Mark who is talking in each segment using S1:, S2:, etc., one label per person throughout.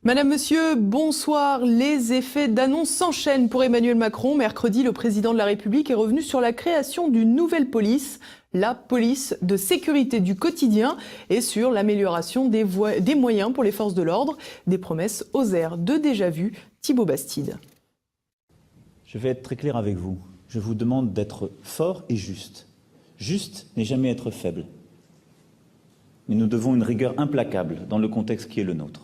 S1: Madame, Monsieur, bonsoir. Les effets d'annonce s'enchaînent pour Emmanuel Macron. Mercredi, le président de la République est revenu sur la création d'une nouvelle police, la police de sécurité du quotidien, et sur l'amélioration des moyens pour les forces de l'ordre. Des promesses aux airs de déjà-vu. Thibaut Bastide.
S2: Je vais être très clair avec vous. Je vous demande d'être fort et juste. Juste n'est jamais être faible. Mais nous devons une rigueur implacable dans le contexte qui est le nôtre.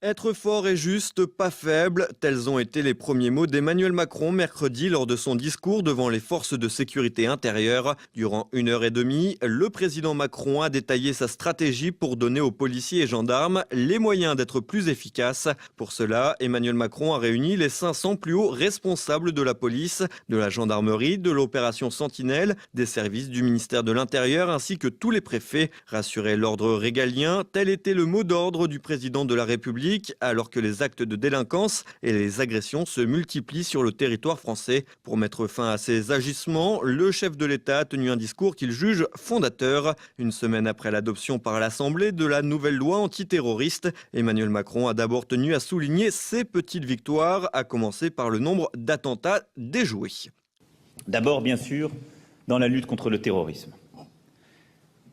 S3: Être fort et juste, pas faible, tels ont été les premiers mots d'Emmanuel Macron mercredi lors de son discours devant les forces de sécurité intérieure. Durant 1h30, le président Macron a détaillé sa stratégie pour donner aux policiers et gendarmes les moyens d'être plus efficaces. Pour cela, Emmanuel Macron a réuni les 500 plus hauts responsables de la police, de la gendarmerie, de l'opération Sentinelle, des services du ministère de l'Intérieur ainsi que tous les préfets. Rassurer l'ordre régalien, tel était le mot d'ordre du président de la République, alors que les actes de délinquance et les agressions se multiplient sur le territoire français. Pour mettre fin à ces agissements, le chef de l'État a tenu un discours qu'il juge fondateur. Une semaine après l'adoption par l'Assemblée de la nouvelle loi antiterroriste, Emmanuel Macron a d'abord tenu à souligner ses petites victoires, à commencer par le nombre d'attentats déjoués.
S2: D'abord, bien sûr, dans la lutte contre le terrorisme.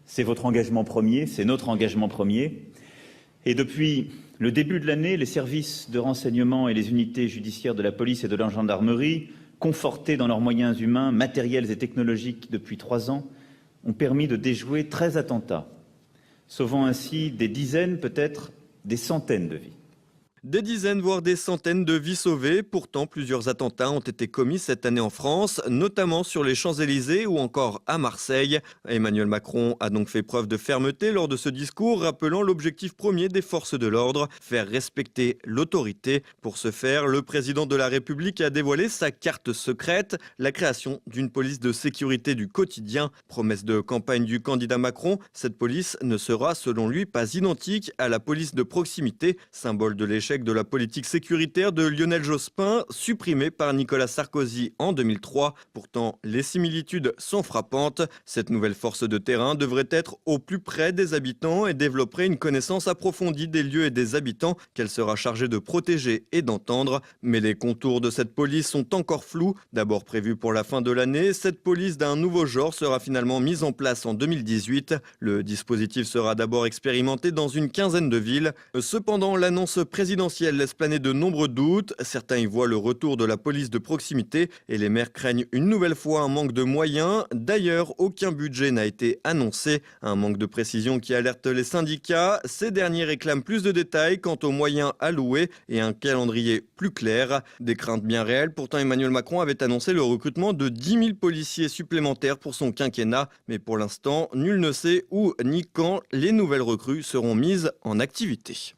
S2: C'est votre engagement premier, c'est notre engagement premier. Et depuis le début de l'année, les services de renseignement et les unités judiciaires de la police et de la gendarmerie, confortés dans leurs moyens humains, matériels et technologiques depuis 3 ans, ont permis de déjouer 13 attentats, sauvant ainsi des dizaines, peut-être des centaines de vies.
S3: Des dizaines, voire des centaines de vies sauvées. Pourtant, plusieurs attentats ont été commis cette année en France, notamment sur les Champs-Élysées ou encore à Marseille. Emmanuel Macron a donc fait preuve de fermeté lors de ce discours, rappelant l'objectif premier des forces de l'ordre, faire respecter l'autorité. Pour ce faire, le président de la République a dévoilé sa carte secrète, la création d'une police de sécurité du quotidien. Promesse de campagne du candidat Macron, cette police ne sera selon lui pas identique à la police de proximité, symbole de l'échec de la politique sécuritaire de Lionel Jospin, supprimée par Nicolas Sarkozy en 2003. Pourtant, les similitudes sont frappantes. Cette nouvelle force de terrain devrait être au plus près des habitants et développerait une connaissance approfondie des lieux et des habitants qu'elle sera chargée de protéger et d'entendre. Mais les contours de cette police sont encore flous. D'abord prévue pour la fin de l'année, cette police d'un nouveau genre sera finalement mise en place en 2018. Le dispositif sera d'abord expérimenté dans une quinzaine de villes. Cependant, l'annonce présidentielle laisse planer de nombreux doutes. Certains y voient le retour de la police de proximité et les maires craignent une nouvelle fois un manque de moyens. D'ailleurs, aucun budget n'a été annoncé. Un manque de précision qui alerte les syndicats. Ces derniers réclament plus de détails quant aux moyens alloués et un calendrier plus clair. Des craintes bien réelles. Pourtant, Emmanuel Macron avait annoncé le recrutement de 10 000 policiers supplémentaires pour son quinquennat. Mais pour l'instant, nul ne sait où ni quand les nouvelles recrues seront mises en activité.